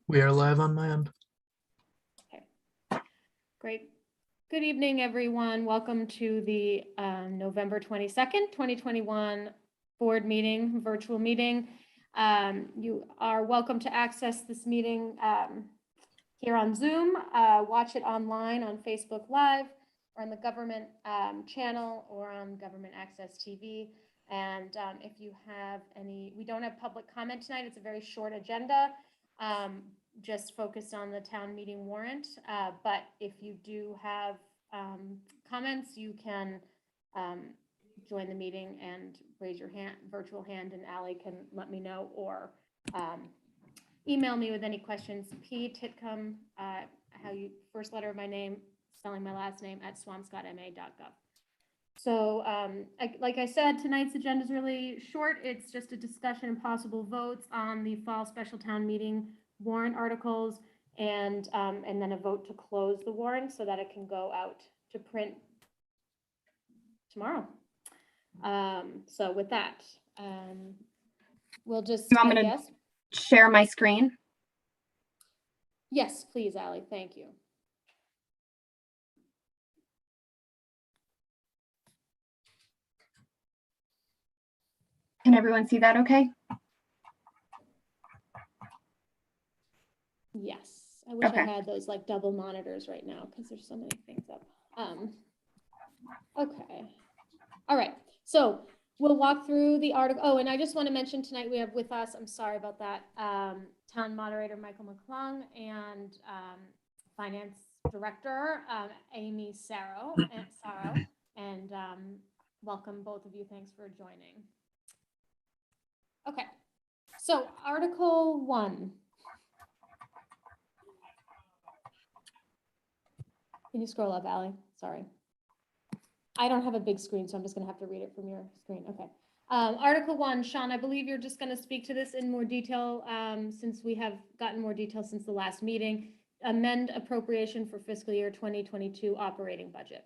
We are live on my end. Okay, great. Good evening, everyone. Welcome to the November 22nd, 2021 board meeting, virtual meeting. You are welcome to access this meeting here on Zoom, watch it online on Facebook Live, or on the government channel, or on Government Access TV. And if you have any, we don't have public comment tonight. It's a very short agenda. Just focused on the town meeting warrant. But if you do have comments, you can join the meeting and raise your hand, virtual hand, and Allie can let me know, or email me with any questions. P.Titcomb, how you first letter of my name, spelling my last name, at swampscottma.gov. So like I said, tonight's agenda is really short. It's just a discussion and possible votes on the fall special town meeting warrant articles, and then a vote to close the warrant so that it can go out to print tomorrow. So with that, we'll just, you want me to share my screen? Yes, please, Allie. Thank you. Can everyone see that okay? Yes, I wish Okay. I had those like double monitors right now because there's so many things up. Okay. All right. So we'll walk through the article. Oh, and I just want to mention tonight we have with us, I'm sorry about that, Town Moderator Michael McClung and Finance Director Amy Sarro, and welcome both of you. Thanks for joining. Okay. So Article 1. Can you scroll up, Allie? Sorry. I don't have a big screen, so I'm just going to have to read it from your screen. Okay. Article 1, Sean, I believe you're just going to speak to this in more detail since we have gotten more detail since the last meeting. Amend appropriation for fiscal year 2022 operating budget.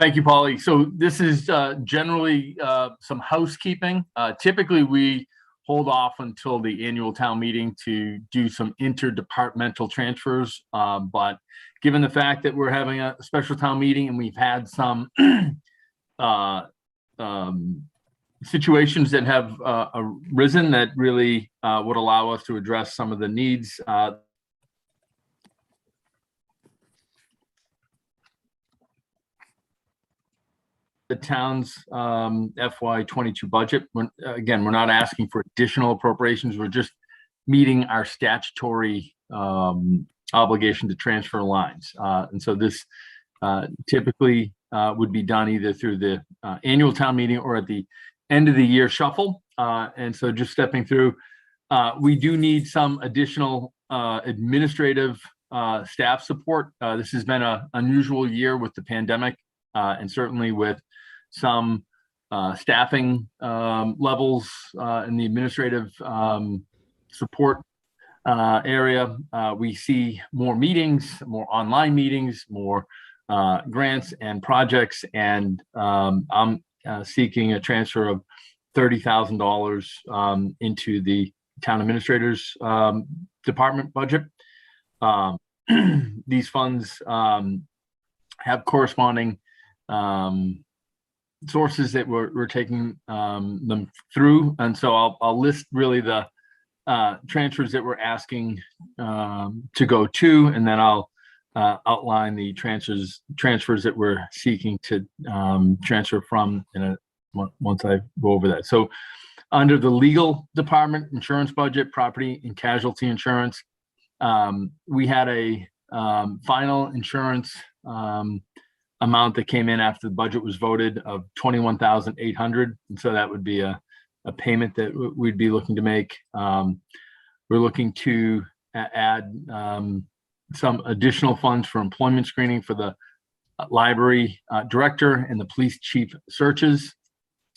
Thank you, Polly. So this is generally some housekeeping. Typically, we hold off until the annual town meeting to do some interdepartmental transfers. But given the fact that we're having a special town meeting and we've had some situations that have arisen that really would allow us to address some of the needs the town's FY22 budget. Again, we're not asking for additional appropriations. We're just meeting our statutory obligation to transfer lines. And so this typically would be done either through the annual town meeting or at the end of the year shuffle. And so just stepping through, we do need some additional administrative staff support. This has been an unusual year with the pandemic, and certainly with some staffing levels in the administrative support area. We see more meetings, more online meetings, more grants and projects, and I'm seeking a transfer of $30,000 into the town administrator's department budget. These funds have corresponding sources that we're taking them through, and so I'll list really the transfers that we're asking to go to, and then I'll outline the transfers that we're seeking to transfer from once I go over that. So under the legal department, insurance budget, property and casualty insurance, we had a final insurance amount that came in after the budget was voted of $21,800, and so that would be a payment that we'd be looking to make. We're looking to add some additional funds for employment screening for the library director and the police chief searches.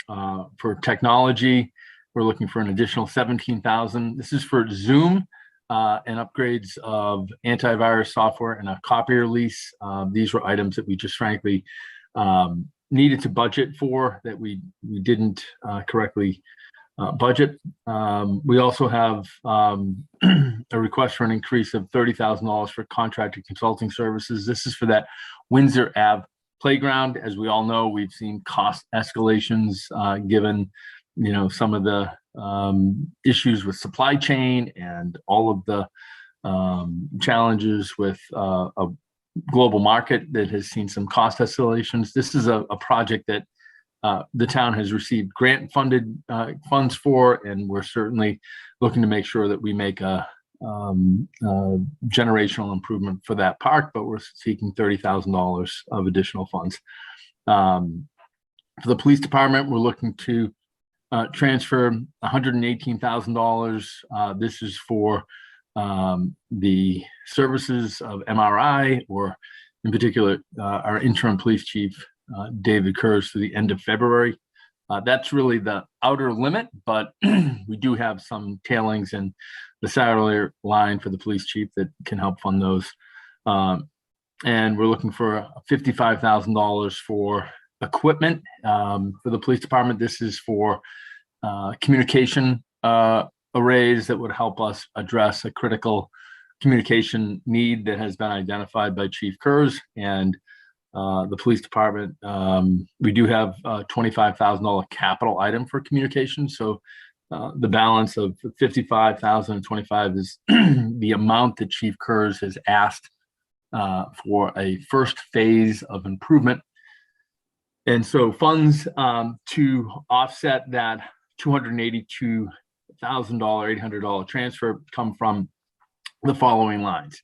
For technology, we're looking for an additional $17,000. This is for Zoom and upgrades of antivirus software and a copier lease. These were items that we just frankly needed to budget for that we didn't correctly budget. We also have a request for an increase of $30,000 for contracted consulting services. This is for that Windsor Ave playground. As we all know, we've seen cost escalations given, some of the issues with supply chain and all of the challenges with a global market that has seen some cost escalations. This is a project that the town has received grant funded funds for, and we're certainly looking to make sure that we make a generational improvement for that park, but we're seeking $30,000 of additional funds. For the police department, we're looking to transfer $118,000. This is for the services of MRI, or in particular, our interim police chief, David Kurz, to the end of February. That's really the outer limit, but we do have some tailings in the salary line for the police chief that can help fund those. And we're looking for $55,000 for equipment for the police department. This is for communication arrays that would help us address a critical communication need that has been identified by Chief Kurz and the police department. We do have a $25,000 capital item for communication. So the balance of $55,000 and $25,000 is the amount that Chief Kurz has asked for a first phase of improvement. And so funds to offset that $282,800 transfer come from the following lines.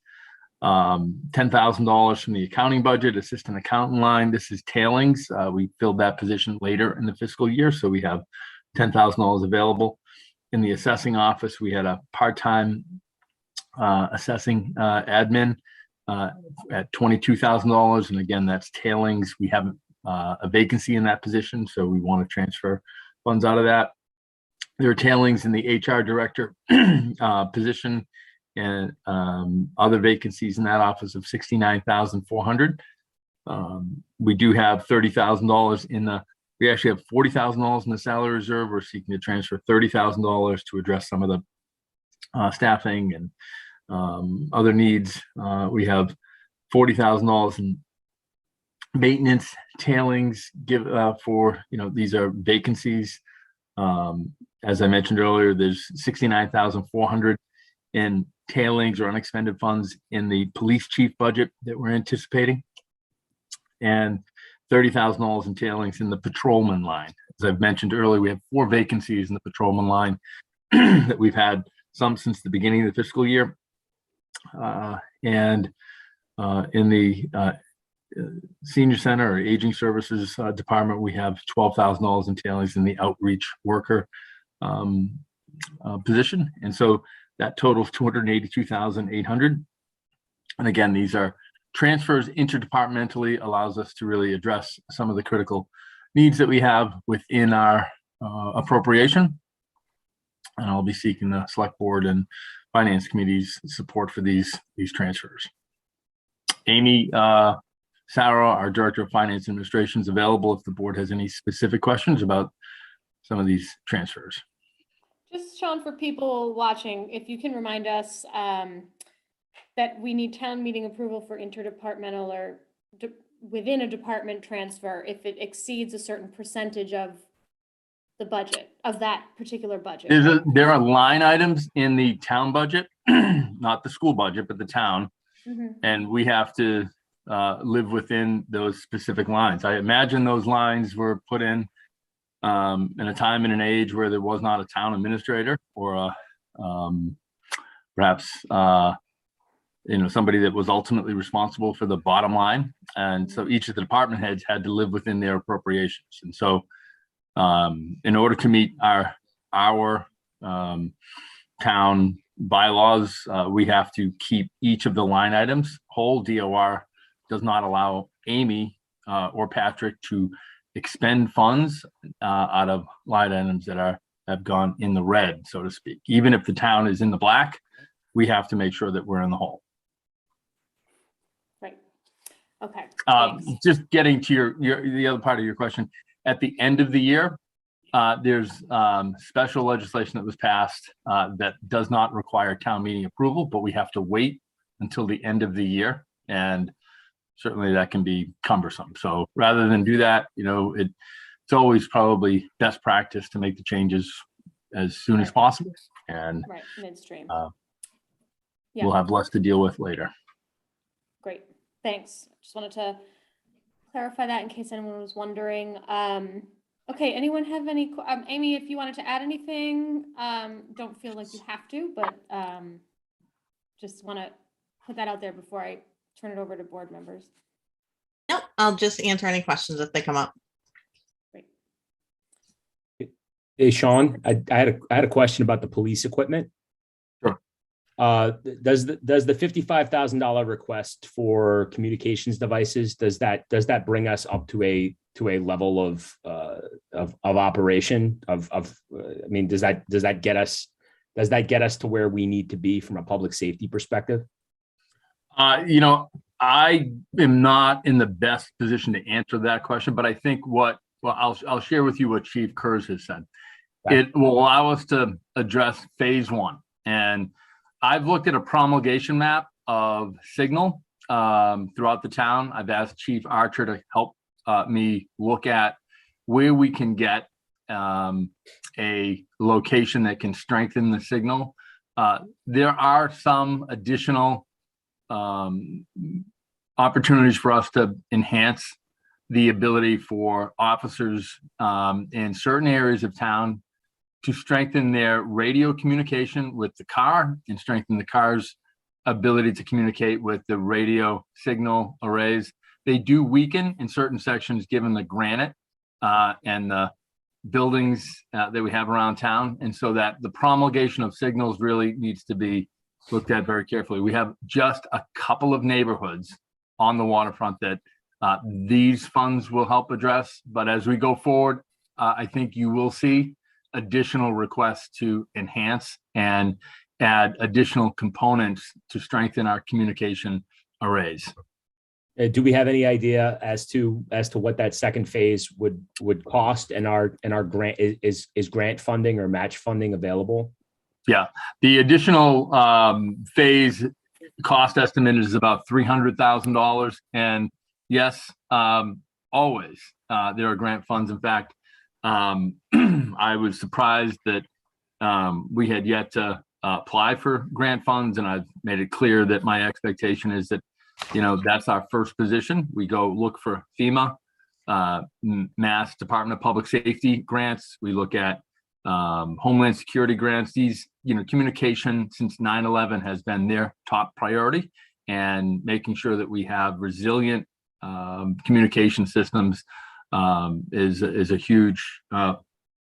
$10,000 from the accounting budget, assistant accountant line. This is tailings. We filled that position later in the fiscal year, so we have $10,000 available. In the assessing office, we had a part-time assessing admin at $22,000, and again, that's tailings. We have a vacancy in that position, so we want to transfer funds out of that. There are tailings in the HR director position, and other vacancies in that office of $69,400. We do have $30,000 we actually have $40,000 in the salary reserve. We're seeking to transfer $30,000 to address some of the staffing and other needs. We have $40,000 in maintenance tailings for, these are vacancies. As I mentioned earlier, there's $69,400 in tailings or unexpended funds in the police chief budget that we're anticipating, and $30,000 in tailings in the patrolman line. As I've mentioned earlier, we have 4 vacancies in the patrolman line that we've had some since the beginning of the fiscal year. And in the senior center or aging services department, we have $12,000 in tailings in the outreach worker position. And so that totals $282,800. And again, these are transfers interdepartmentally, allows us to really address some of the critical needs that we have within our appropriation. And I'll be seeking the select board and finance committee's support for these transfers. Amy Sarah, our director of finance administration, is available if the board has any specific questions about some of these transfers. Just, Sean, for people watching, if you can remind us that we need town meeting approval for interdepartmental or within a department transfer if it exceeds a certain percentage of the budget, of that particular budget. There are line items in the town budget, not the school budget, but the town, and we have to live within those specific lines. I imagine those lines were put in a time and an age where there was not a town administrator or perhaps somebody that was ultimately responsible for the bottom line. And so each of the department heads had to live within their appropriations. And so in order to meet our town bylaws, we have to keep each of the line items whole. DOR does not allow Amy or Patrick to expend funds out of line items that have gone in the red, so to speak. Even if the town is in the black, we have to make sure that we're in the hole. Right. Okay. Just getting to the other part of your question. At the end of the year, There's special legislation that was passed that does not require town meeting approval, but we have to wait until the end of the year. And certainly that can be cumbersome. So rather than do that, it's always probably best practice to make the changes as soon as possible. And Right, midstream. we'll have less to deal with later. Great, thanks. Just wanted to clarify that in case anyone was wondering. Okay, anyone have any, Amy, if you wanted to add anything, don't feel like you have to, but just want to put that out there before I turn it over to board members. Nope, I'll just answer any questions if they come up. Great. Hey, Sean, I had a question about the police equipment. Sure. Does the $55,000 request for communications devices, does that bring us up to a level of operation I mean, does that get us to where we need to be from a public safety perspective? I am not in the best position to answer that question, but I think I'll share with you what Chief Kurz has said. Okay. It will allow us to address phase one. And I've looked at a promulgation map of signal throughout the town. I've asked Chief Archer to help me look at where we can get a location that can strengthen the signal. There are some additional opportunities for us to enhance the ability for officers in certain areas of town to strengthen their radio communication with the car and strengthen the car's ability to communicate with the radio signal arrays. They do weaken in certain sections given the granite and the buildings that we have around town. And so that the promulgation of signals really needs to be looked at very carefully. We have just a couple of neighborhoods on the waterfront that these funds will help address. But as we go forward, I think you will see additional requests to enhance and add additional components to strengthen our communication arrays. Do we have any idea as to what that second phase would cost, and our grant is grant funding or match funding available? Yeah, the additional phase cost estimate is about $300,000. And yes, always there are grant funds. In fact, I was surprised that we had yet to apply for grant funds, and I've made it clear that my expectation is that that's our first position. We go look for FEMA, Mass Department of Public Safety grants. We look at Homeland Security grants. These, communication since 9/11 has been their top priority, and making sure that we have resilient communication systems is a huge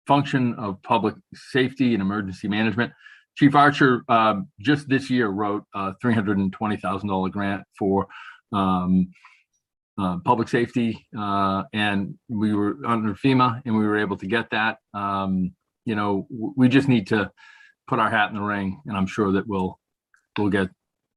function of public safety and emergency management. Chief Archer just this year wrote a $320,000 grant for public safety, and we were under FEMA, and we were able to get that. We just need to put our hat in the ring, and I'm sure that we'll get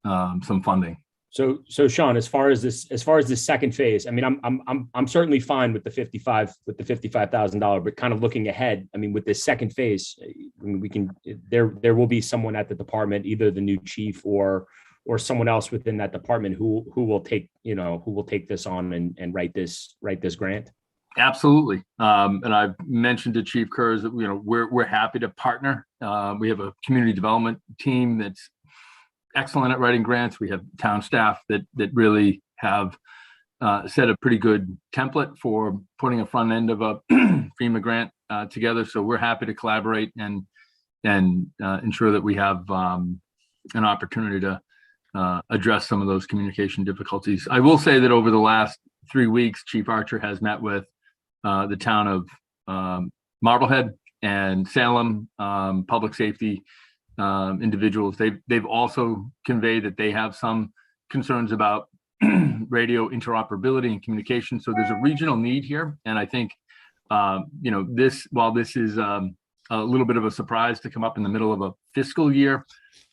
some funding. So Sean, as far as this second phase, I mean, I'm certainly fine with the $55,000, but kind of looking ahead, I mean, with this second phase, I mean, there will be someone at the department, either the new chief or someone else within that department who will take this on and write this grant. Absolutely. And I've mentioned to Chief Kurz that we're happy to partner. We have a community development team that's excellent at writing grants. We have town staff that really have set a pretty good template for putting a front end of a FEMA grant together. So we're happy to collaborate and ensure that we have an opportunity to address some of those communication difficulties. I will say that over the last 3 weeks, Chief Archer has met with the town of Marblehead and Salem public safety individuals. They've also conveyed that they have some concerns about radio interoperability and communication. So there's a regional need here, and I think while this is a little bit of a surprise to come up in the middle of a fiscal year,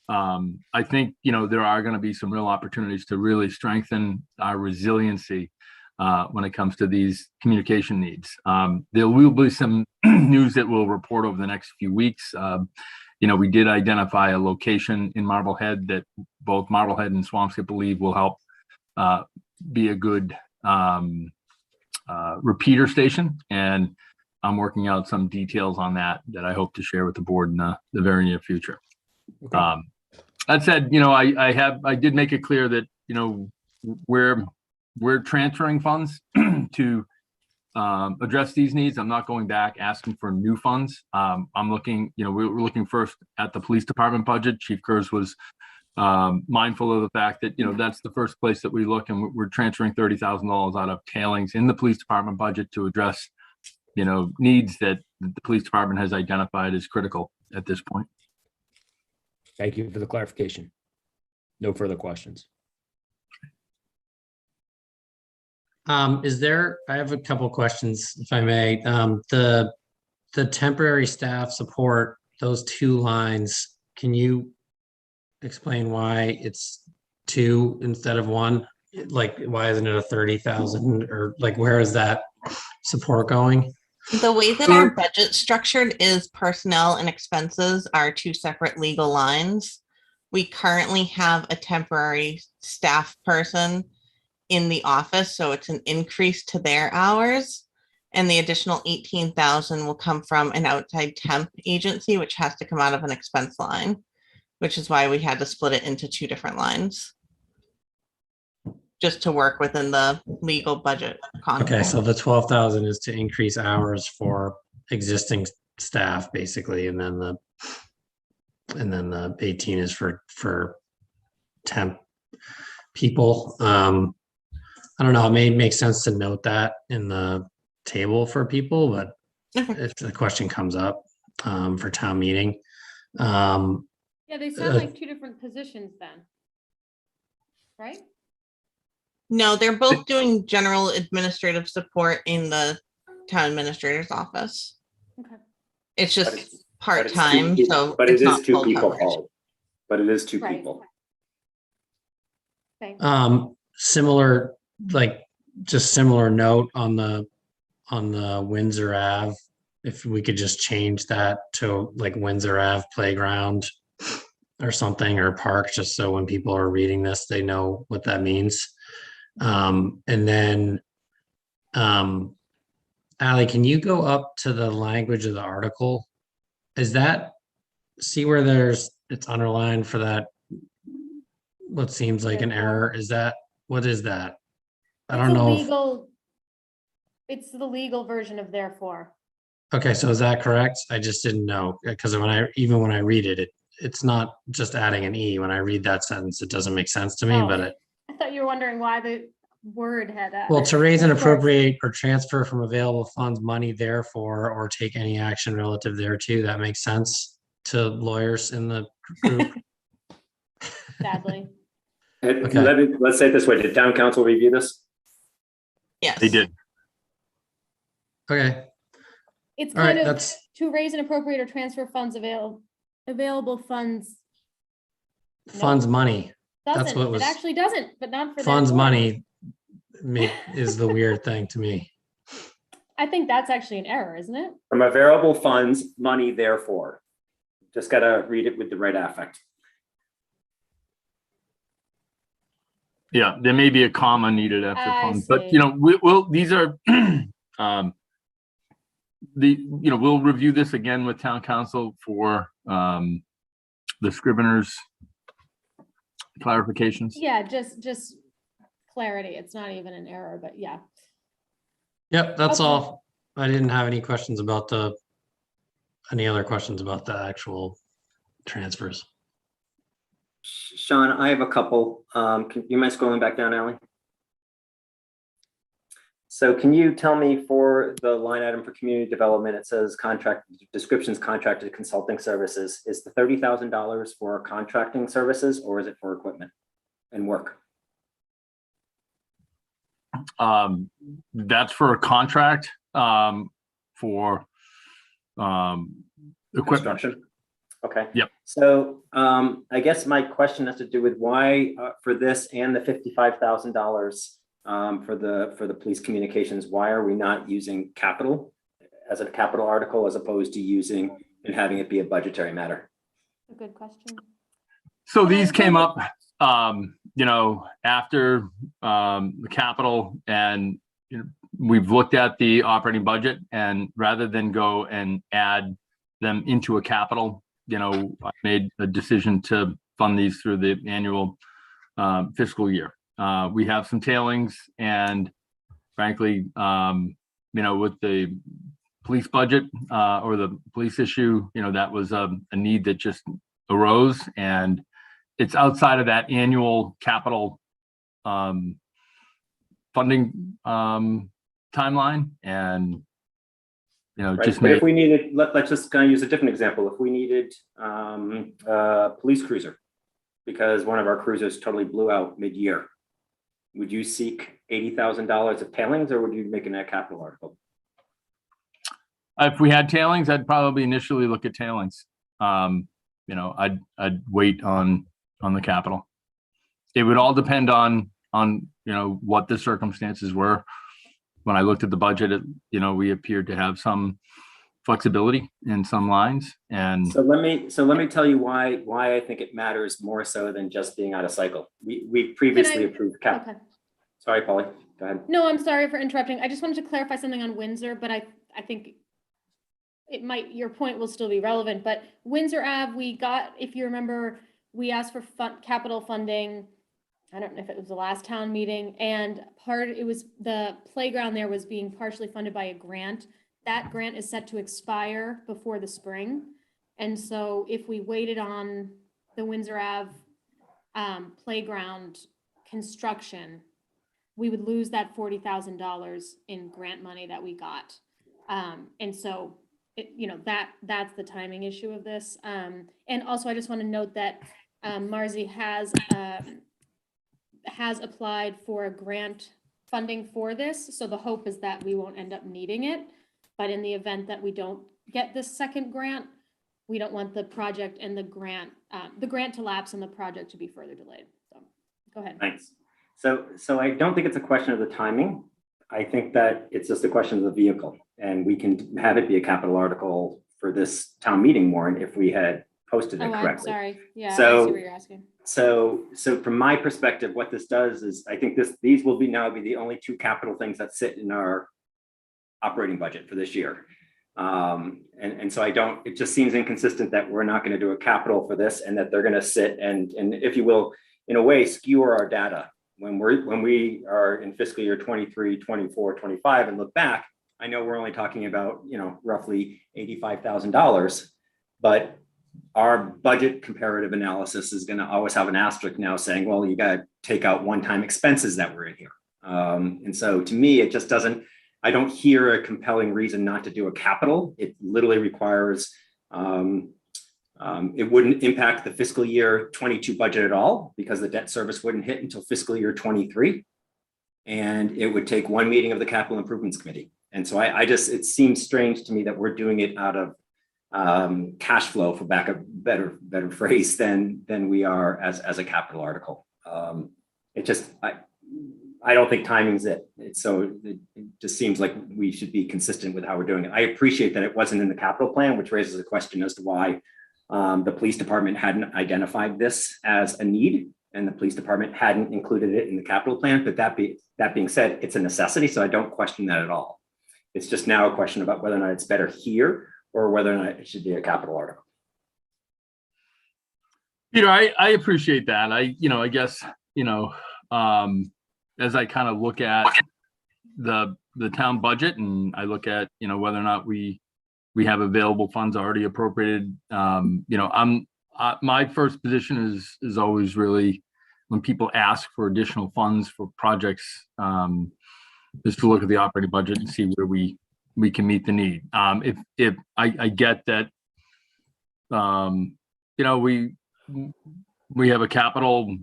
I think there are going to be some real opportunities to really strengthen our resiliency when it comes to these communication needs. There will be some news that we'll report over the next few weeks. We did identify a location in Marblehead that both Marblehead and Swampscott believe will help be a good repeater station. And I'm working out some details on that I hope to share with the board in the very near future. Okay. That said, I did make it clear that, we're transferring funds to address these needs. I'm not going back asking for new funds. I'm looking, we're looking first at the police department budget. Chief Kurz was mindful of the fact that, that's the first place that we look, and we're transferring $30,000 out of tailings in the police department budget to address, needs that the police department has identified as critical at this point. Thank you for the clarification. No further questions. I have a couple questions, if I may. The temporary staff support, those two lines, can you explain why it's two instead of one? Like, why isn't it a 30,000, or like, where is that support going? The way that our budget structured is personnel and expenses are two separate legal lines. We currently have a temporary staff person in the office, so it's an increase to their hours. And the additional 18,000 will come from an outside temp agency, which has to come out of an expense line, which is why we had to split it into two different lines, just to work within the legal budget. Okay, so the 12,000 is to increase hours for existing staff, basically, and then the 18 is for temp people. I don't know, it may make sense to note that in the table for people, but if the question comes up for town meeting. Yeah, they sound like two different positions then. Right? No, they're both doing general administrative support in the town administrator's office. Okay. It's But just it's- part-time, so But it it's is not two full people, coverage. Paul. But it is two Right. people. Thanks. Similar, like, just similar note on the Windsor Ave. If we could just change that to like Windsor Ave Playground or something, or park, just so when people are reading this, they know what that means. And then, Ally, can you go up to the language of the article? Is that, see where it's underlined for that, what seems like an error? Is that, what is that? I don't know. It's the legal version of therefore. Okay, so is that correct? I just didn't know, because when I read it, it's not just adding an E. When I read that sentence, it doesn't make sense to me, Oh. but I thought you were wondering why the word had that. well, to raise and appropriate or transfer from available funds money therefore, or take any action relative thereto, that makes sense to lawyers in the group. Sadly. Okay. Let's say it this way. Did town council review this? Yes. They did. Okay, It's all right, kind of that's, to raise and appropriate or transfer funds available funds. funds money. That's what Doesn't, was- it actually doesn't, but not for Funds therefore. money is the weird thing to me. I think that's actually an error, isn't it? From available funds, money therefore. Just gotta read it with the right affect. Yeah, there may be a comma needed after I funds, but see. these are we'll review this again with town council for the scriveners clarifications. Yeah, just clarity. It's not even an error, but yeah. Yep, that's Okay. all. I didn't have any questions about any other questions about the actual transfers. Sean, I have a couple. You mind scrolling back down, Ally? So can you tell me for the line item for community development, it says contract descriptions, contracted consulting services. Is the $30,000 for contracting services or is it for equipment and work? That's for a contract for equipment. Construction? Okay. Yep. So I guess my question has to do with why for this and the $55,000 for the police communications, why are we not using capital as a capital article as opposed to using and having it be a budgetary matter? A good question. So Can I these came vote? up, after the capital, and we've looked at the operating budget, and rather than go and add them into a capital, I made a decision to fund these through the annual fiscal year. We have some tailings, and frankly, with the police budget or the police issue, that was a need that just arose, and it's outside of that annual capital funding timeline, and Right, just but made. if we needed, let's just kind of use a different example. If we needed a police cruiser because one of our cruisers totally blew out mid-year, would you seek $80,000 of tailings, or would you make it a capital article? If we had tailings, I'd probably initially look at tailings. I'd wait on the capital. It would all depend on what the circumstances were. When I looked at the budget, we appeared to have some flexibility in some lines, and So let me tell you why I think it matters more so than just being out of cycle. We previously approved cap. Okay. Sorry, Polly, go ahead. No, I'm sorry for interrupting. I just wanted to clarify something on Windsor, but I think your point will still be relevant, but Windsor Ave, we got, if you remember, we asked for capital funding. I don't know if it was the last town meeting, and it was the playground there was being partially funded by a grant. That grant is set to expire before the spring. And so if we waited on the Windsor Ave playground construction, we would lose that $40,000 in grant money that we got. And so, that's the timing issue of this. And also, I just want to note that Marzi has applied for a grant funding for this. So the hope is that we won't end up needing it. But in the event that we don't get this second grant, we don't want the project and the grant to lapse and the project to be further delayed. So go ahead. Thanks. So I don't think it's a question of the timing. I think that it's just a question of the vehicle, and we can have it be a capital article for this town meeting warrant if we had posted it correctly. I'm sorry. Yeah, I So- see what you're asking. So from my perspective, what this does is I think these will now be the only two capital things that sit in our operating budget for this year. And so it just seems inconsistent that we're not going to do a capital for this and that they're going to sit and if you will, in a way, skewer our data. When we are in fiscal year 23, 24, 25 and look back, I know we're only talking about, roughly $85,000, but our budget comparative analysis is going to always have an asterisk now saying, well, you got to take out one-time expenses that were in here. And so to me, it just I don't hear a compelling reason not to do a capital. It literally requires, it wouldn't impact the fiscal year 22 budget at all because the debt service wouldn't hit until fiscal year 23. And it would take one meeting of the Capital Improvements Committee. And so it seems strange to me that we're doing it out of cash flow, for back a better phrase, than we are as a capital article. I don't think timing's it. It just seems like we should be consistent with how we're doing it. I appreciate that it wasn't in the capital plan, which raises a question as to why the police department hadn't identified this as a need and the police department hadn't included it in the capital plan. But that being said, it's a necessity, so I don't question that at all. It's just now a question about whether or not it's better here or whether or not it should be a capital article. Peter, I appreciate that. I guess, as I kind of look at the town budget and I look at, whether or not we have available funds already appropriated, my first position is always really when people ask for additional funds for projects, is to look at the operating budget and see where we can meet the need. If I get that, we have a capital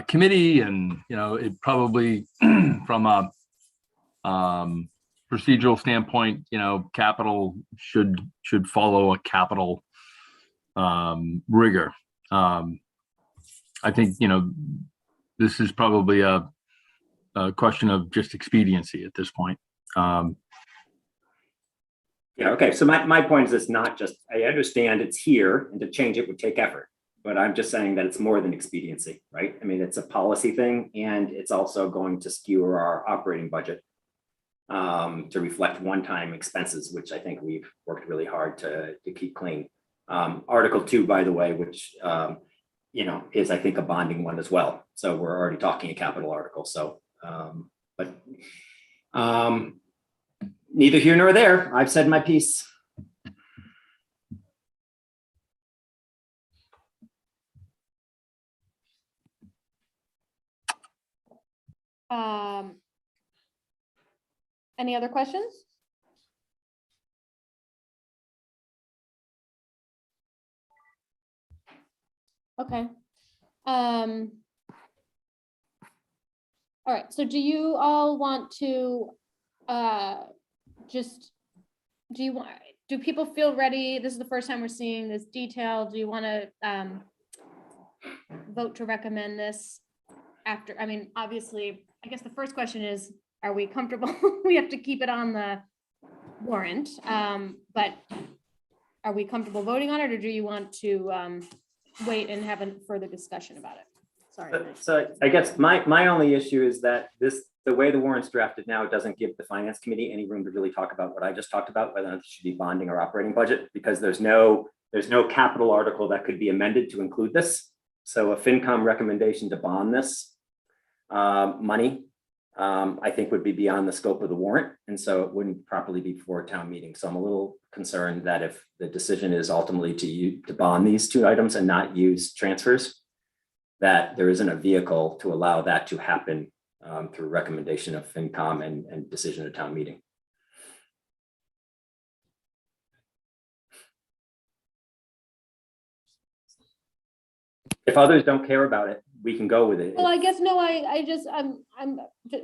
committee, and it probably from a procedural standpoint, capital should follow a capital rigor. I think this is probably a a question of just expediency at this point. Yeah, okay, so my point is it's not just, I understand it's here and to change it would take effort, but I'm just saying that it's more than expediency, right? I mean, it's a policy thing and it's also going to skew our operating budget to reflect one-time expenses, which I think we've worked really hard to keep clean. Article 2, by the way, which is I think a bonding one as well. So we're already talking a capital article. So, neither here nor there. I've said my piece. Any other questions? Okay. All right, so do you all want to do people feel ready? This is the first time we're seeing this detail. Do you want to vote to recommend this after? I mean, obviously, I guess the first question is, are we comfortable? We have to keep it on the warrant, but are we comfortable voting on it, or do you want to wait and have a further discussion about it? Sorry. So I guess my only issue is that the way the warrant's drafted now, it doesn't give the finance committee any room to really talk about what I just talked about, whether it should be bonding or operating budget, because there's no capital article that could be amended to include this. So a FinCom recommendation to bond this money, I think would be beyond the scope of the warrant. And so it wouldn't properly be before a town meeting. So I'm a little concerned that if the decision is ultimately to bond these two items and not use transfers, that there isn't a vehicle to allow that to happen through recommendation of FinCom and decision at town meeting. If others don't care about it, we can go with it. Well, I guess, no, I'm just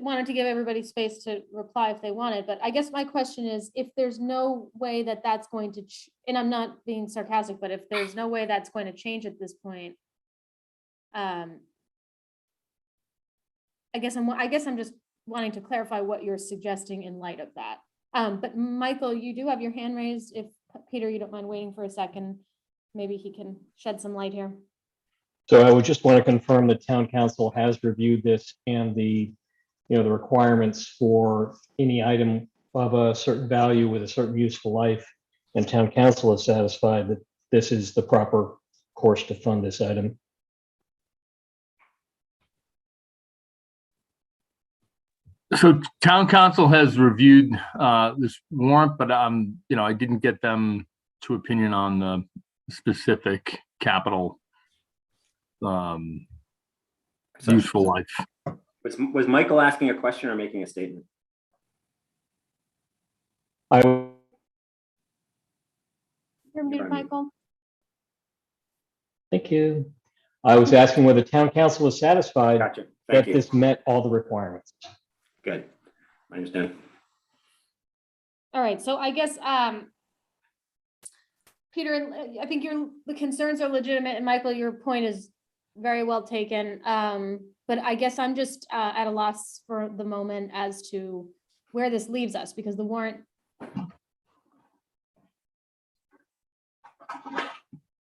wanted to give everybody space to reply if they wanted, but I guess my question is, if there's no way that that's going to, and I'm not being sarcastic, but if there's no way that's going to change at this point, I guess I'm just wanting to clarify what you're suggesting in light of that. But Michael, you do have your hand raised. If Peter, you don't mind waiting for a second, maybe he can shed some light here. So I would just want to confirm that town council has reviewed this and the requirements for any item of a certain value with a certain useful life, and town council is satisfied that this is the proper course to fund this item. So town council has reviewed this warrant, but I didn't get them to opinion on the specific capital useful life. Was Michael asking a question or making a statement? You're muted, Michael. Thank you. I was asking whether town council is satisfied Gotcha. that Thank you. this met all the requirements. Good. I understand. All right, so I guess, Peter, I think the concerns are legitimate, and Michael, your point is very well taken. But I guess I'm just at a loss for the moment as to where this leaves us, because the warrant,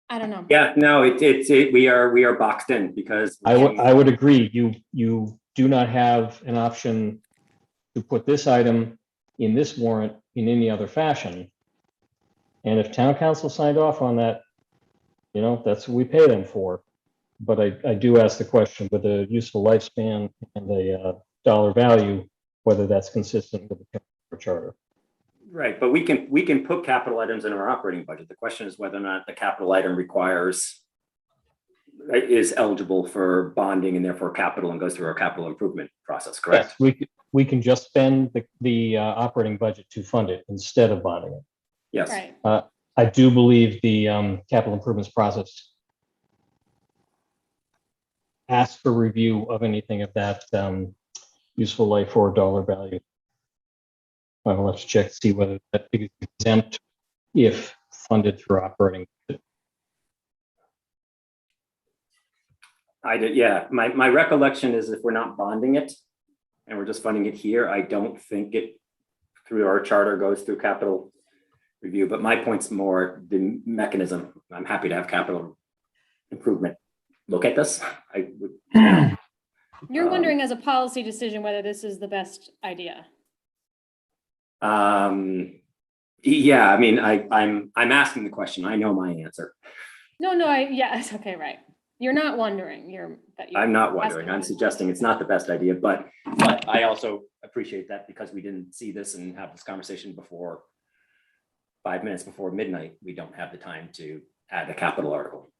I don't know. Yeah, no, we are boxed in because I would agree. You do not have an option to put this item in this warrant in any other fashion. And if town council signed off on that, that's what we pay them for. But I do ask the question with the useful lifespan and the dollar value, whether that's consistent with the charter. Right, but we can put capital items in our operating budget. The question is whether or not the capital item is eligible for bonding and therefore capital and goes through our capital improvement process, correct? Yes, we can just spend the operating budget to fund it instead of bonding it. Yes. Right. I do believe the capital improvements process asks for review of anything of that useful life or dollar value. I will have to check to see whether that is exempt if funded through operating. I did, yeah. My recollection is if we're not bonding it, and we're just funding it here, I don't think it through our charter goes through capital review, but my point's more the mechanism. I'm happy to have capital improvement look at this. I would, You're wondering as a policy decision whether this is the best idea. yeah, I mean, I'm asking the question. I know my answer. No, yes, okay, right. You're not wondering, I'm not wondering. I'm suggesting it's not the best idea, but I also appreciate that because we didn't see this and have this conversation before 5 minutes before midnight, we don't have the time to add a capital article.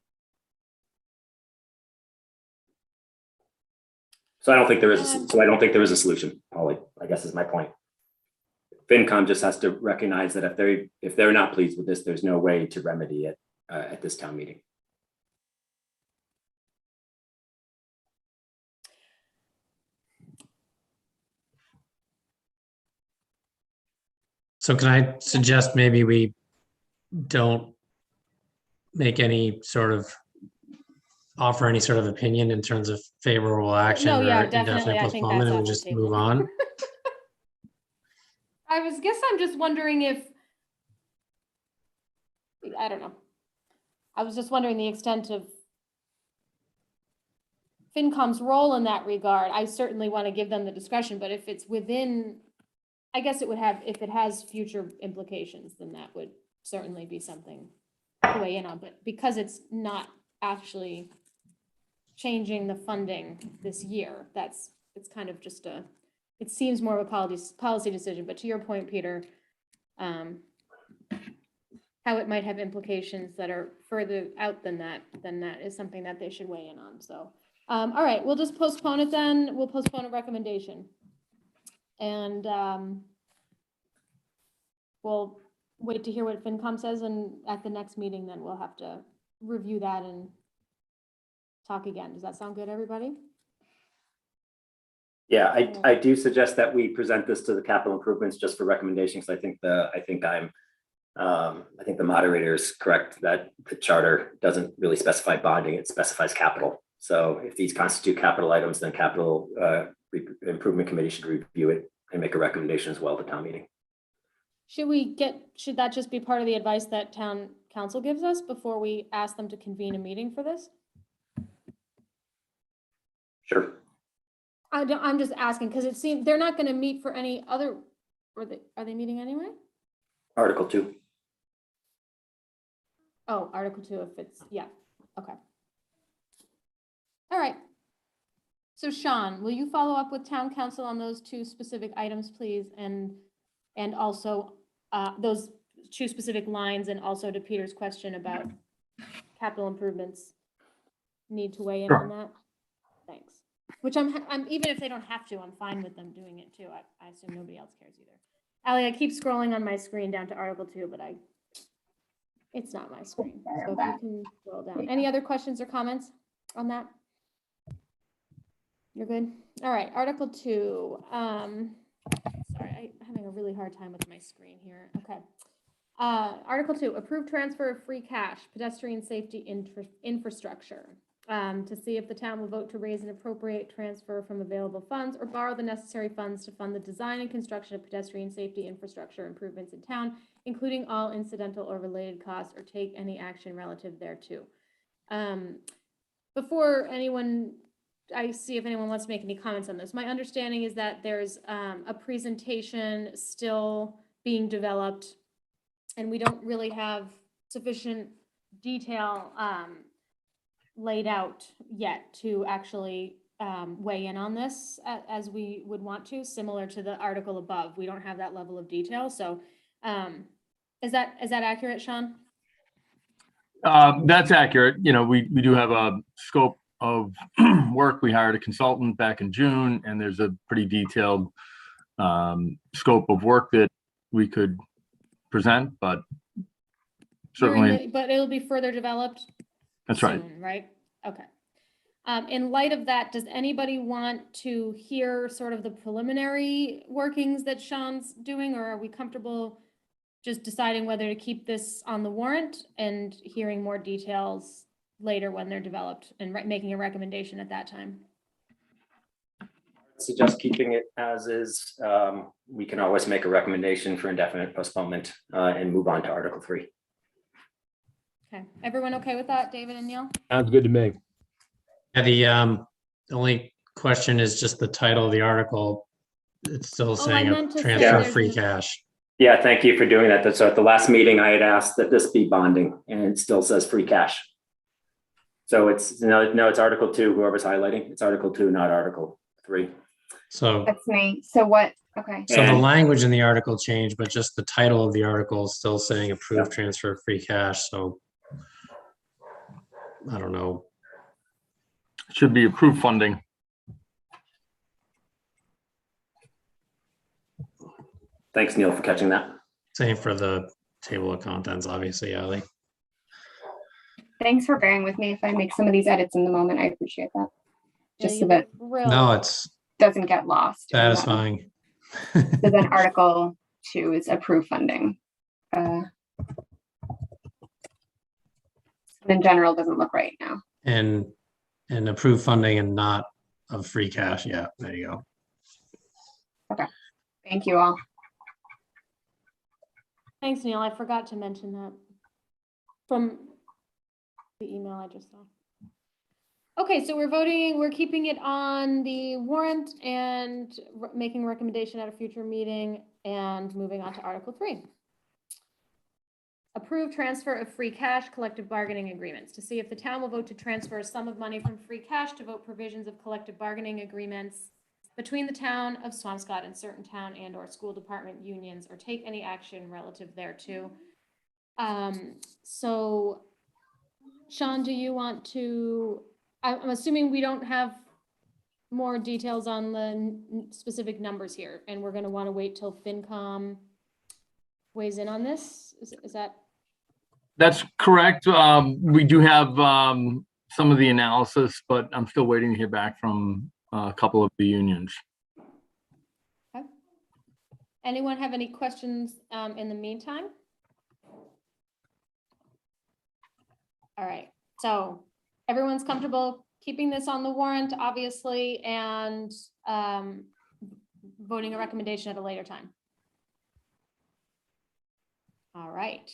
So I don't think there is. A solution. Polly, I guess is my point. FinCom just has to recognize that if they're not pleased with this, there's no way to remedy it at this town meeting. So can I suggest maybe we don't make any sort of offer any sort of opinion in terms of favorable action No, yeah, or definitely. indefinite I think postponement that's and off we the just table. move on? I'm just wondering if, I don't know. I was just wondering the extent of FinCom's role in that regard. I certainly want to give them the discretion, but if it's within, I guess it would have, if it has future implications, then that would certainly be something to weigh in on. But because it's not actually changing the funding this year, it's kind of just it seems more of a policy decision. But to your point, Peter, how it might have implications that are further out than that is something that they should weigh in on. So, all right, we'll just postpone it then. We'll postpone a recommendation. And we'll wait to hear what FinCom says, and at the next meeting, then we'll have to review that and talk again. Does that sound good, everybody? Yeah, I do suggest that we present this to the capital improvements just for recommendations. I think the moderator is correct that the charter doesn't really specify bonding, it specifies capital. So if these constitute capital items, then capital improvement committee should review it and make a recommendation as well to town meeting. Should that just be part of the advice that town council gives us before we ask them to convene a meeting for this? Sure. I'm just asking because it seems they're not going to meet for any other, are they meeting anyway? Article 2. Oh, Article 2, if it's, yeah, okay. All right. So Sean, will you follow up with town council on those two specific items, please? And also those two specific lines, and also to Peter's question about capital improvements, need to weigh in on that? Thanks. Which I'm even if they don't have to, I'm fine with them doing it too. I assume nobody else cares either. Allie, I keep scrolling on my screen down to Article 2, but it's not my screen. So if you can scroll down. Any other questions or comments on that? You're good? All right, Article 2. Sorry, I'm having a really hard time with my screen here. Okay. Article 2, approve transfer of free cash, pedestrian safety infrastructure. To see if the town will vote to raise and appropriate transfer from available funds or borrow the necessary funds to fund the design and construction of pedestrian safety infrastructure improvements in town, including all incidental or related costs, or take any action relative thereto. Before I see if anyone wants to make any comments on this. My understanding is that there's a presentation still being developed, and we don't really have sufficient detail laid out yet to actually weigh in on this as we would want to, similar to the article above. We don't have that level of detail. So is that accurate, Sean? That's accurate. You know, we do have a scope of work. We hired a consultant back in June, and there's a pretty detailed scope of work that we could present, but certainly. But it'll be further developed. That's soon, right? Okay. In light of that, does anybody want to hear sort of the preliminary workings that Sean's doing, or are we comfortable just deciding whether to keep this on the warrant and hearing more details later when they're developed and making a recommendation at that time? suggest keeping it as is. We can always make a recommendation for indefinite postponement and move on to Article 3. Okay, everyone okay with that, David and Neil? Sounds good to me. Yeah, the only question is just the title of the article. It's still saying a meant to say transfer of there's free an- cash. Yeah, thank you for doing that. So at the last meeting, I had asked that this be bonding, and it still says free cash. So it's it's Article 2, whoever's highlighting, it's Article 2, not Article 3. So, That's me. So what? Okay. so the And- language in the article changed, but just the title of the article is still saying approved transfer of free cash. So I don't know. Should be approved funding. Thanks, Neil, for catching that. Same for the table of contents, obviously, Ally. Thanks for bearing with me if I make some of these edits in the moment. I appreciate that. Just Yeah, so that really- No, it's doesn't get lost. in the- satisfying. So then Article 2 is approved funding. In general, doesn't look right now. And approved funding and not of free cash. Yeah, there you go. Thank you all. Thanks, Neil. I forgot to mention that from the email I just saw. Okay, so we're keeping it on the warrant and making a recommendation at a future meeting and moving on to Article 3. Approve transfer of free cash collective bargaining agreements to see if the town will vote to transfer a sum of money from free cash to vote provisions of collective bargaining agreements between the town of Swampscott and certain town and or school department unions or take any action relative thereto. So Sean, do you want to, I'm assuming we don't have more details on the specific numbers here, and we're gonna wanna wait till FinCom weighs in on this? Is that? That's correct. We do have some of the analysis, but I'm still waiting to hear back from a couple of the unions. Okay. Anyone have any questions in the meantime? All right, so everyone's comfortable keeping this on the warrant, obviously, and voting a recommendation at a later time. All right.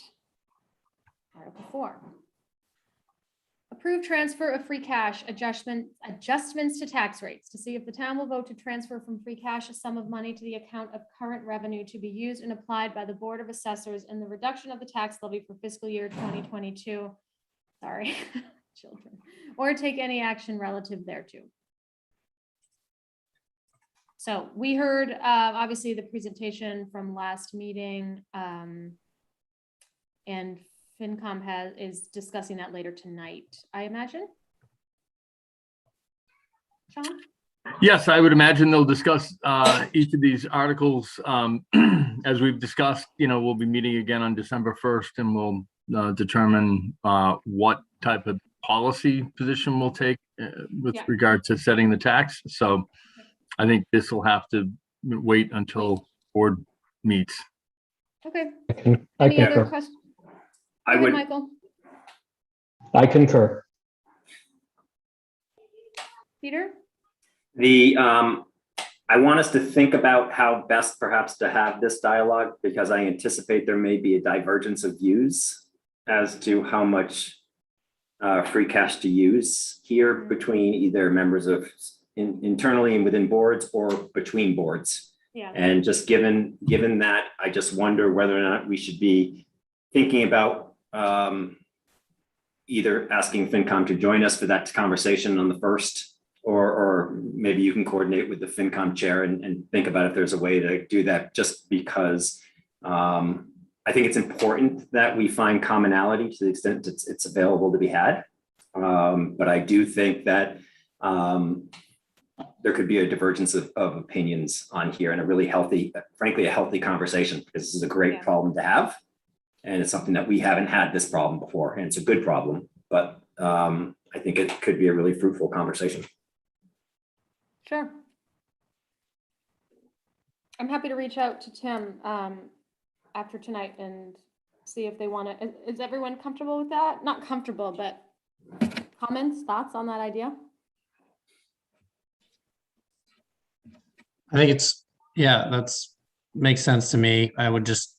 Article 4. Approve transfer of free cash adjustments to tax rates to see if the town will vote to transfer from free cash a sum of money to the account of current revenue to be used and applied by the Board of Assessors in the reduction of the tax levy for fiscal year 2022. Sorry, children, or take any action relative thereto. So we heard, obviously, the presentation from last meeting, and FinCom is discussing that later tonight, I imagine. Sean? Yes, I would imagine they'll discuss each of these articles. As we've discussed, we'll be meeting again on December 1st and we'll determine what type of policy position we'll take with Yeah. regard to setting the tax. So I think this will have to wait until board meets. Okay. I Any other concur. questions? I would, Michael, I concur. Peter? I want us to think about how best perhaps to have this dialogue, because I anticipate there may be a divergence of views as to how much free cash to use here between either members of internally and within boards or between boards. Yeah. And just given that, I just wonder whether or not we should be thinking about either asking FinCom to join us for that conversation on the 1st, or maybe you can coordinate with the FinCom chair and think about if there's a way to do that, just because I think it's important that we find commonality to the extent it's available to be had. But I do think that there could be a divergence of opinions on here, and a really healthy, frankly, a healthy conversation, because this is a great problem to have. And it's something that we haven't had this problem before, and it's a good problem, but I think it could be a really fruitful conversation. Sure. I'm happy to reach out to Tim after tonight and see if they want to, is everyone comfortable with that? Not comfortable, but comments, thoughts on that idea? I think it's, yeah, makes sense to me. I would just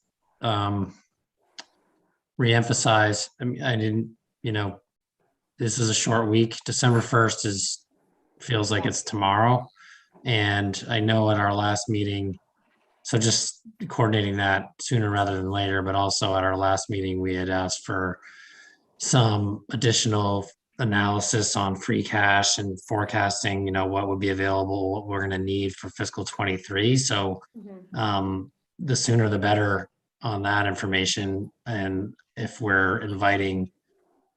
reemphasize, I mean, I didn't, this is a short week. December 1st feels like it's tomorrow. And I know at our last meeting, so just coordinating that sooner rather than later, but also at our last meeting, we had asked for some additional analysis on free cash and forecasting, what would be available, what we're going to need for fiscal 23. So the sooner the better on that information. And if we're inviting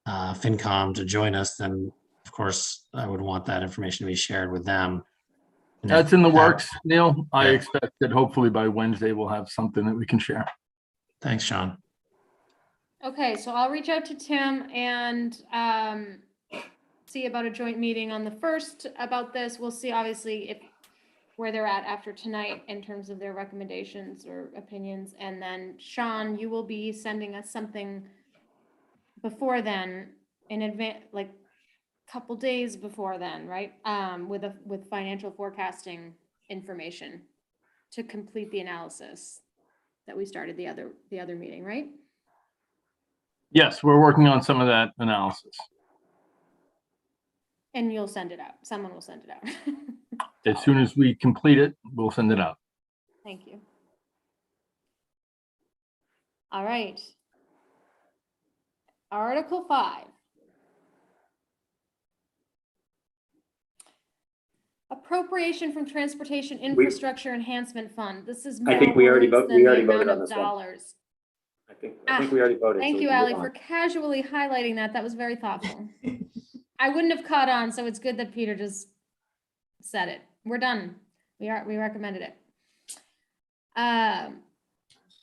FinCom to join us, then of course I would want that information to be shared with them. And That's in the works, Neil. I Yeah. expect that hopefully by Wednesday we'll have something that we can share. Thanks, Sean. Okay, so I'll reach out to Tim and see about a joint meeting on the 1st about this. We'll see obviously where they're at after tonight in terms of their recommendations or opinions. And then Sean, you will be sending us something before then in advance, like a couple days before then, right? With financial forecasting information to complete the analysis that we started the other meeting, right? Yes, we're working on some of that analysis. And you'll send it out. Someone will send it out. As soon as we complete it, we'll send it out. Thank you. All right. Article 5. Appropriation from Transportation Infrastructure Enhancement Fund. This is more I think we already words voted. We than already the voted amount on of this one. dollars. I think we already voted. Thank so you, we can Ally, move for on. casually highlighting that. That was very thoughtful. I wouldn't have caught on, so it's good that Peter just said it. We're done. We recommended it.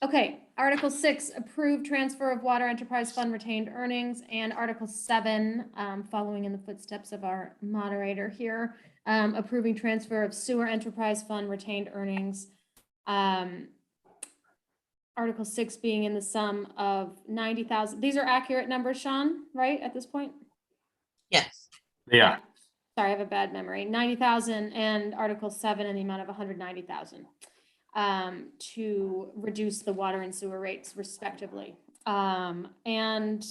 Okay, Article 6, approve transfer of Water Enterprise Fund retained earnings, and Article 7, following in the footsteps of our moderator here, approving transfer of Sewer Enterprise Fund retained earnings. Article 6 being in the sum of 90,000. These are accurate numbers, Sean, right, at this point? Yes. Yeah. Sorry, I have a bad memory. 90,000 and Article 7 in the amount of 190,000 to reduce the water and sewer rates respectively. And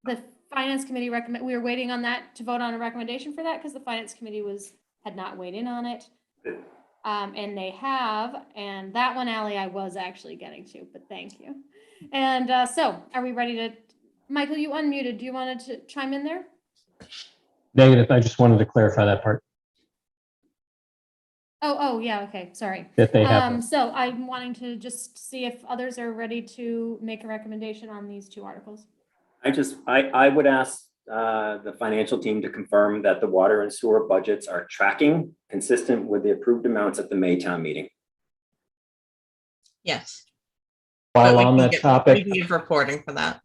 the Finance Committee we were waiting on that to vote on a recommendation for that because the Finance Committee had not weighed in on it. And they have, and that one, Ally, I was actually getting to, but thank you. And so are we ready to, Michael, you unmuted. Do you want to chime in there? Negative. I just wanted to clarify that part. Oh, yeah, okay, sorry. That they have. So I'm wanting to just see if others are ready to make a recommendation on these two articles. I would ask the financial team to confirm that the water and sewer budgets are tracking consistent with the approved amounts at the May town meeting. Yes. While But we on can that get- topic, We can give reporting for that.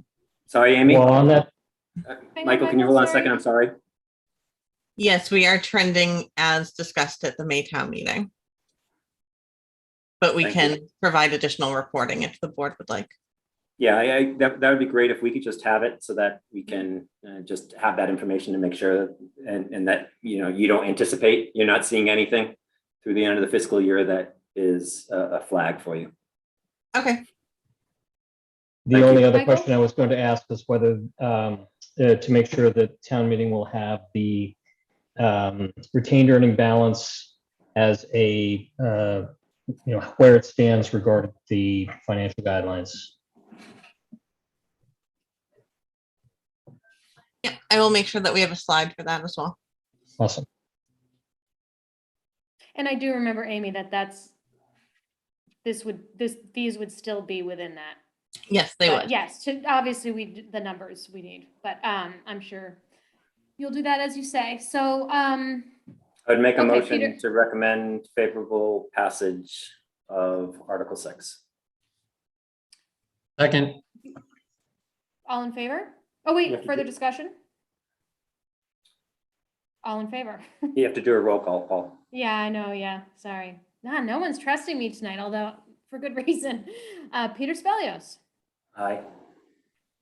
Sorry, Amy. while on that, Michael, can you hold on a second? I'm sorry. Yes, we are trending as discussed at the May town meeting. But we Thank can provide additional reporting if the board would like. Yeah, that would be great if we could just have it so that we can just have that information to make sure and that, you don't anticipate, you're not seeing anything through the end of the fiscal year that is a flag for you. Okay. the Thank only you. other Michael? question I was going to ask is whether to make sure that town meeting will have the retained earning balance as a, where it stands regarding the financial guidelines. Yeah, I will make sure that we have a slide for that as well. Awesome. And I do remember, Amy, these would still be within that. Yes, they But would. yes, obviously the numbers we need, but I'm sure you'll do that as you say. So I would make a Okay, motion Peter. to recommend favorable passage of Article 6. Second, all in favor? Oh, You have wait, to further do- discussion? All in favor? You have to do a roll call, Paul. Yeah, I know, yeah, sorry. No one's trusting me tonight, although for good reason. Peter Spelios, Aye.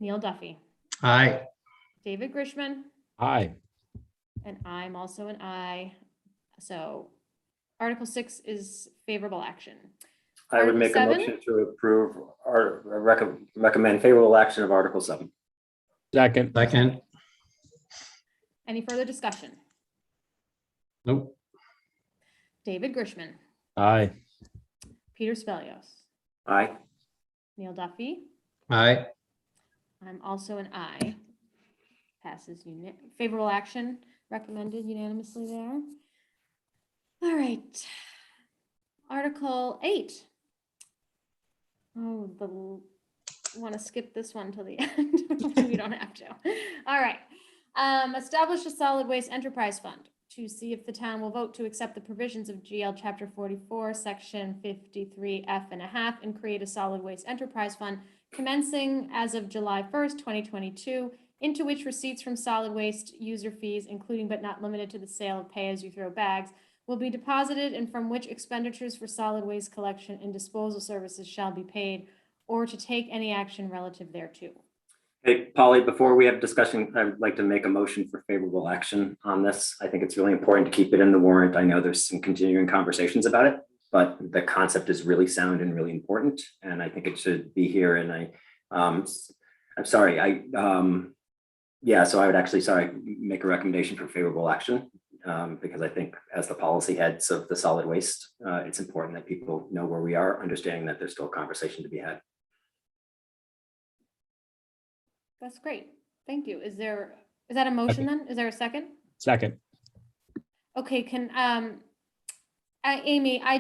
Neil Duffy, aye. David Grishman, Aye. and I'm also an aye. So Article 6 is favorable action. I would Article make a 7? motion to approve or recommend favorable action of Article 7. Second. Second, Any further discussion? nope, David Grishman, Aye. Peter Spelios, Aye. Neil Duffy. aye, I'm also an aye. Passes favorable action recommended unanimously there. All right. Article 8. Oh, want to skip this one till the end. We don't have to. All right. Establish a solid waste enterprise fund to see if the town will vote to accept the provisions of GL Chapter 44, Section 53F and a half, and create a solid waste enterprise fund commencing as of July 1st, 2022, into which receipts from solid waste user fees, including but not limited to the sale of pay-as-you-throw bags, will be deposited and from which expenditures for solid waste collection and disposal services shall be paid, or to take any action relative thereto. Hey, Polly, before we have discussion, I'd like to make a motion for favorable action on this. I think it's really important to keep it in the warrant. I know there's some continuing conversations about it, but the concept is really sound and really important, and I think it should be here. And I'm sorry, so I would actually, make a recommendation for favorable action because I think as the policy heads of the solid waste, it's important that people know where we are, understanding that there's still a conversation to be had. That's great. Thank you. Is that a motion then? Is there a second? Second. Okay, Amy, I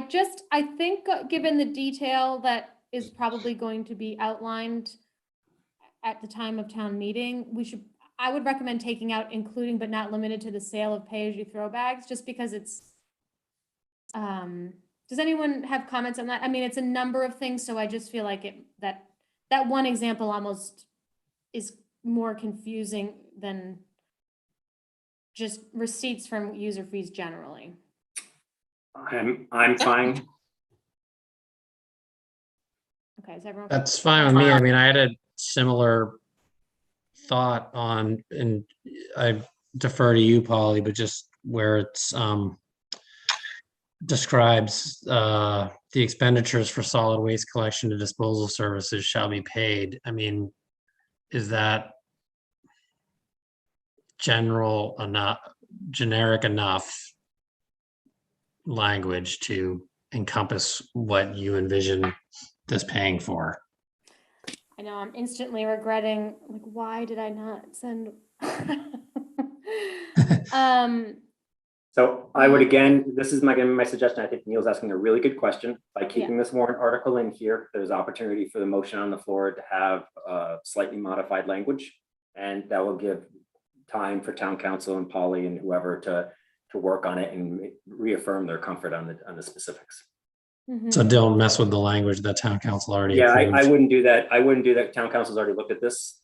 think given the detail that is probably going to be outlined at the time of town meeting, I would recommend taking out including but not limited to the sale of pay-as-you-throw bags, just because it's, does anyone have comments on that? I mean, it's a number of things, so I just feel like that one example almost is more confusing than just receipts from user fees generally. I'm fine. Okay, is everyone? that's fine with me. I mean, I had a similar thought on, and I defer to you, Polly, but just where it's describes the expenditures for solid waste collection and disposal services shall be paid. I mean, is that generic enough language to encompass what you envision this paying for? I know, I'm instantly regretting, like, why did I not send? So I would, again, this is my suggestion. I think Neil's asking a really good question. By keeping this warrant article in here, there's opportunity for the motion on the floor to have slightly modified language. And that will give time for town council and Polly and whoever to work on it and reaffirm their comfort on the specifics. Mhm. So don't mess with the language that town council already Yeah, I approved. wouldn't do that. I wouldn't do that. Town council's already looked at this.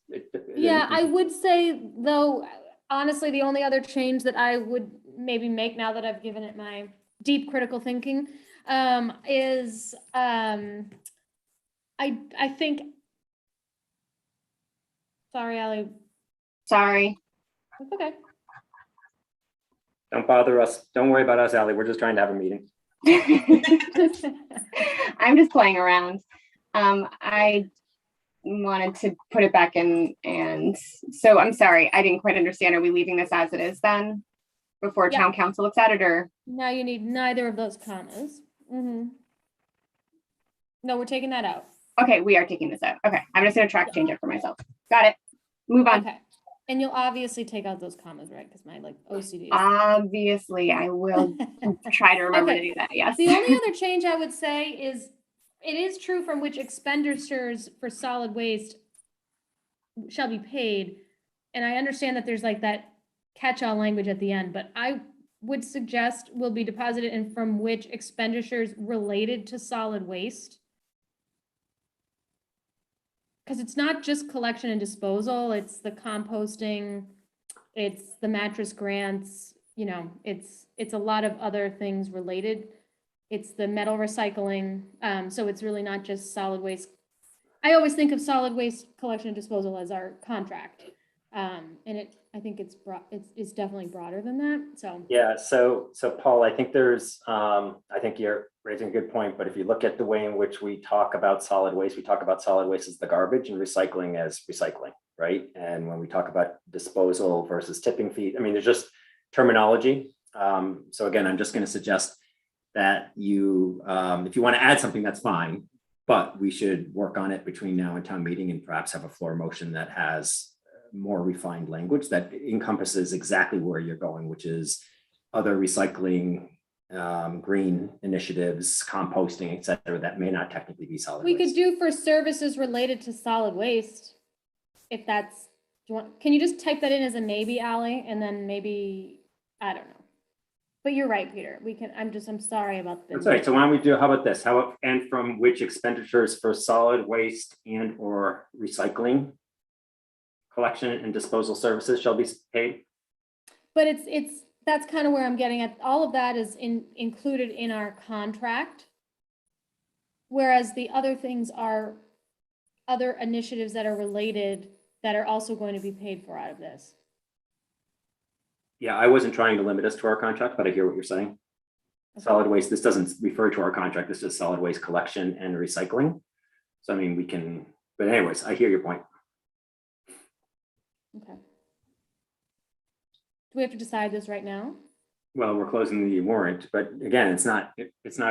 Yeah, I would say, though, honestly, the only other change that I would maybe make now that I've given it my deep critical thinking is I think, sorry, Ally, Sorry. that's okay. Don't bother us. Don't worry about us, Ally. We're just trying to have a meeting. I'm just playing around. I wanted to put it back in, and so I'm sorry, I didn't quite understand. Are we leaving this as it is then before Yeah. town council looks at it, or? Now you need neither of those commas. Mhm. No, we're taking that out. Okay, we are taking this out. Okay, I'm just gonna track change it for myself. Got it. Move on. Okay. And you'll obviously take out those commas, right? Because my OCD is. Obviously, I will try to remember to Okay. do that. Yes. The only other change I would say is, it is true from which expenditures for solid waste shall be paid. And I understand that there's like that catch-all language at the end, but I would suggest will be deposited and from which expenditures related to solid waste. Because it's not just collection and disposal, it's the composting, it's the mattress grants, it's a lot of other things related. It's the metal recycling, so it's really not just solid waste. I always think of solid waste collection and disposal as our contract. And I think it's definitely broader than that, so. Yeah, so Paul, I think I think you're raising a good point, but if you look at the way in which we talk about solid waste, we talk about solid waste as the garbage and recycling as recycling, right? And when we talk about disposal versus tipping fee, I mean, there's just terminology. So again, I'm just going to suggest that if you want to add something, that's fine, but we should work on it between now and town meeting and perhaps have a floor motion that has more refined language that encompasses exactly where you're going, which is other recycling, green initiatives, composting, et cetera, that may not technically be solid waste. We could do for services related to solid waste, if that's, can you just type that in as a maybe, Ally, and then maybe, I don't know. But you're right, Peter, I'm sorry about this. That's all right, so why don't we do, how about this? And from which expenditures for solid waste and or recycling, collection and disposal services shall be paid? But that's kind of where I'm getting at. All of that is included in our contract. Whereas the other things are other initiatives that are related that are also going to be paid for out of this. Yeah, I wasn't trying to limit us to our contract, but I hear what you're saying. Okay. Solid waste, this doesn't refer to our contract. This is solid waste collection and recycling. So I mean, we can, but anyways, I hear your point. Okay. Do we have to decide this right now? Well, we're closing the warrant, but again, it's not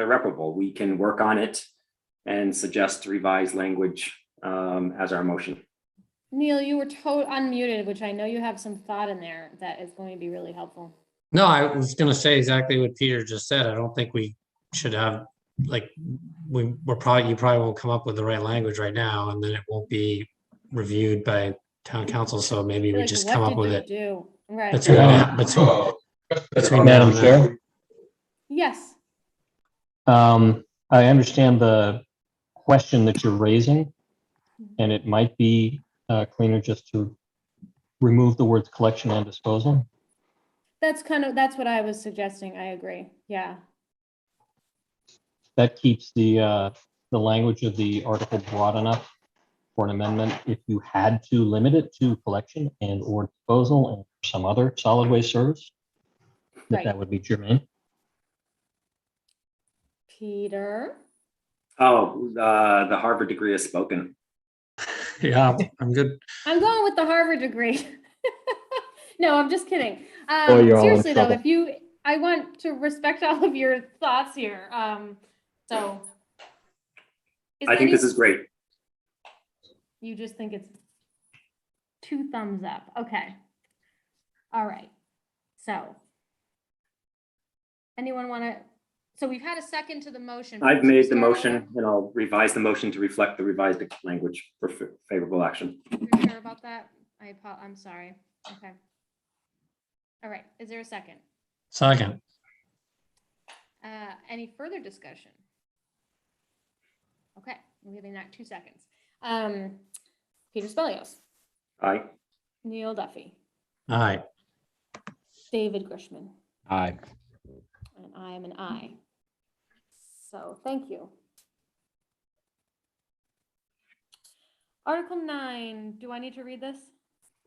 irreparable. We can work on it and suggest revised language as our motion. Neil, you were unmuted, which I know you have some thought in there that is going to be really helpful. No, I was going to say exactly what Peter just said. I don't think we should have, like, you probably won't come up with the right language right now, and then it won't be reviewed by town council. So maybe we Like, just what come up did with we it do? Right. between now Madam and then. Chair, Yes. I understand the question that you're raising, and it might be cleaner just to remove the words collection and disposal. That's what I was suggesting. I agree. Yeah. That keeps the language of the article broad enough for an amendment if you had to limit it to collection and or disposal and some other solid waste service. Right. That would be germane. Peter. Oh, the Harvard degree is spoken. Yeah, I'm good. I'm going with the Harvard degree. No, I'm just kidding. Oh, you're all in Seriously though, trouble. I want to respect all of your thoughts here. So. I think this is great. You just think it's 2 thumbs up. Okay. All right. So. Anyone want to? So we've had a second to the motion. I've Should we made the start motion over? and I'll revise the motion to reflect the revised language for favorable action. You're sure about that? I'm sorry. Okay. All right. Is there a second? Second. Any further discussion? Okay, I'm giving that 2 seconds. Peter Spelios, Aye. Neil Duffy, All right. David Grishman, Aye. and I am an aye. So thank you. Article 9, do I need to read this?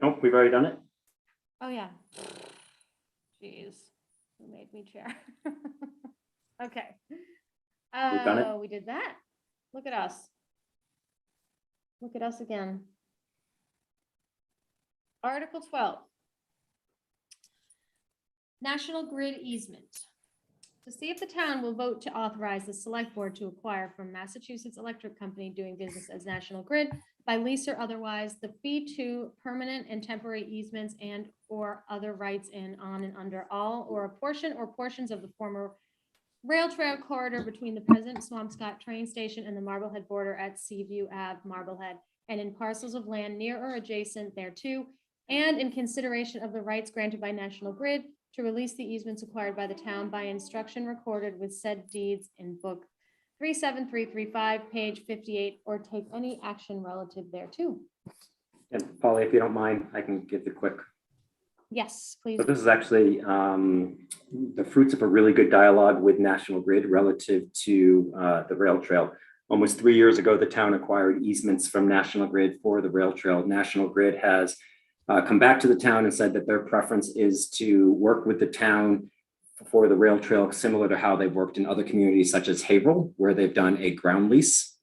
Nope, we've already done it. Oh, yeah. Jeez, who made me chair? Okay. We've done it. Oh, we did that. Look at us. Look at us again. Article 12. National Grid easement. To see if the town will vote to authorize the select board to acquire from Massachusetts Electric Company doing business as National Grid by lease or otherwise the fee to permanent and temporary easements and or other rights in, on, and under all or a portion or portions of the former rail trail corridor between the present Swampscott train station and the Marblehead border at Seaview Ave, Marblehead, and in parcels of land near or adjacent thereto, and in consideration of the rights granted by National Grid to release the easements acquired by the town by instruction recorded with said deeds in book 37335, page 58, or take any action relative thereto. And Polly, if you don't mind, I can give the quick. Yes, please. So this is actually the fruits of a really good dialogue with National Grid relative to the rail trail. Almost 3 years ago, the town acquired easements from National Grid for the rail trail. National Grid has come back to the town and said that their preference is to work with the town for the rail trail, similar to how they've worked in other communities such as Haverhill, where they've done a ground lease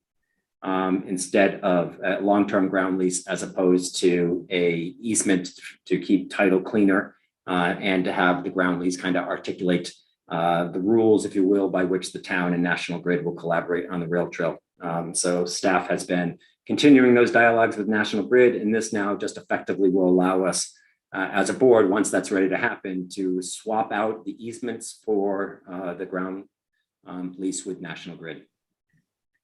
instead of a long-term ground lease, as opposed to a easement to keep title cleaner and to have the ground lease kind of articulate the rules, if you will, by which the town and National Grid will collaborate on the rail trail. So staff has been continuing those dialogues with National Grid, and this now just effectively will allow us as a board, once that's ready to happen, to swap out the easements for the ground lease with National Grid.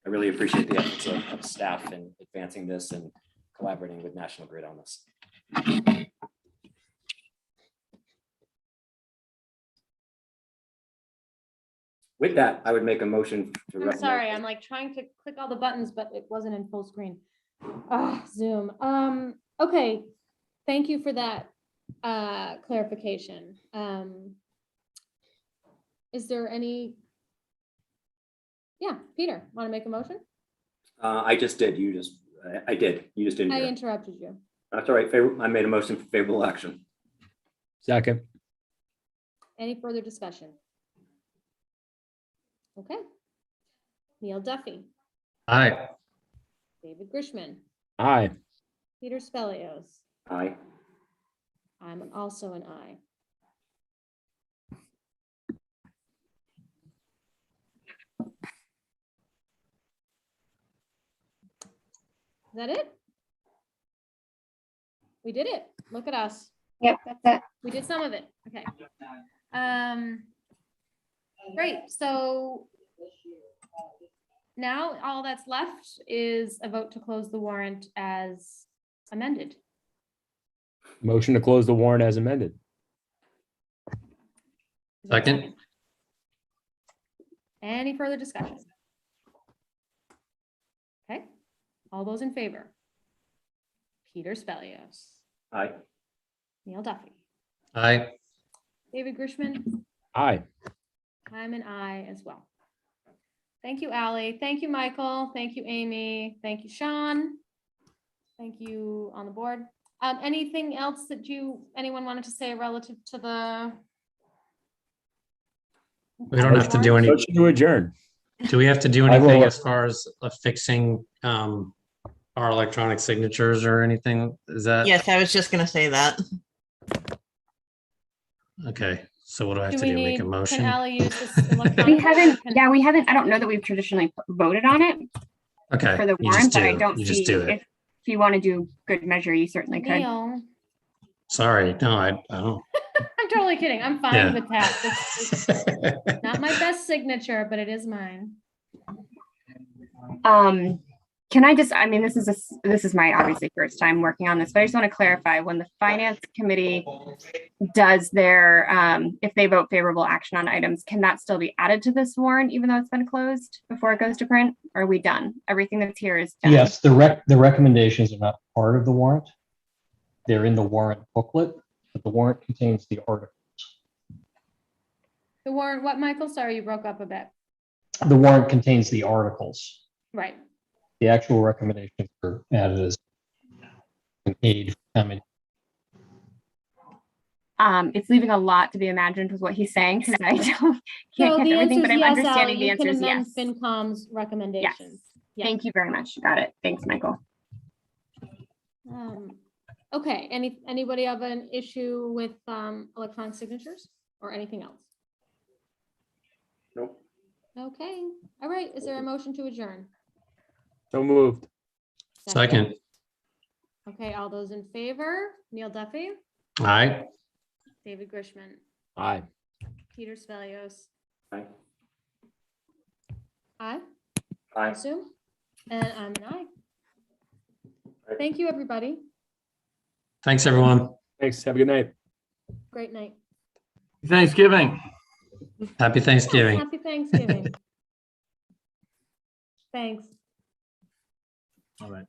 I really appreciate the efforts of staff in advancing this and collaborating with National Grid on this. With that, I would make a motion to I'm recommend. sorry, I'm like trying to click all the buttons, but it wasn't in full screen. Zoom. Okay, thank you for that clarification. Is there any? Yeah, Peter, want to make a motion? I just did. I did. You just didn't I hear. interrupted you. That's all right. I made a motion for favorable action. Second. Any further discussion? Okay. Neil Duffy, Aye. David Grishman, Aye. Peter Spelios. Aye. I'm also an aye. Is that it? We did it. Look at us. Yep, that's it. We did some of it. Okay. Great. So now all that's left is a vote to close the warrant as amended. Motion to close the warrant as amended. Is there a Second. Any further discussion? Okay. All those in favor? Peter Spelios, Aye. Neil Duffy, Aye. David Grishman. Aye. I'm an aye as well. Thank you, Ally. Thank you, Michael. Thank you, Amy. Thank you, Sean. Thank you on the board. Anything else that anyone wanted to say relative to the? We don't have to do any, Motion to adjourn. do we have to do I will- anything as far as fixing our electronic signatures or anything? Is that? Yes, I was just gonna say that. Okay, so what do I have Do to we do? Make need, a motion? can Ally use this We electronically? haven't, Can- yeah, we haven't, I don't know that we've traditionally voted on it Okay, for the you just warrant, but I do, don't you see just do it. if you want to do good measure, you certainly could. Neil, Sorry, no, I don't. I'm totally kidding. I'm fine Yeah. with that. It's not my best signature, but it is mine. Can I just, I mean, this is my obviously first time working on this, but I just want to clarify, when the finance committee does their, if they vote favorable action on items, can that still be added to this warrant, even though it's been closed before it goes to print? Or are we done? Everything that's here is done? Yes, the recommendations are not part of the warrant. They're in the warrant booklet, but the warrant contains the article. The warrant, what, Michael? Sorry, you broke up a bit. The warrant contains the articles. Right. The actual recommendations are added as an aid. It's leaving a lot to be imagined with what he's saying, because I So can't catch the everything, answer is but I'm yes, Ally. understanding the You can answer is amend yes. FinCom's recommendations. Yeah. Thank you very much. Got it. Thanks, Michael. Okay, anybody have an issue with electronic signatures or anything else? Nope. Okay, all right. Is there a motion to adjourn? So moved. Second, Okay, all those in favor? Neil Duffy, aye. David Grishman, Aye. Peter Spelios. Aye. Aye, I Aye. assume, and I'm an aye. Thank you, everybody. Thanks, everyone. Thanks. Have a good night. Great night. Thanksgiving. Happy Thanksgiving. Happy Thanksgiving. Thanks. All right.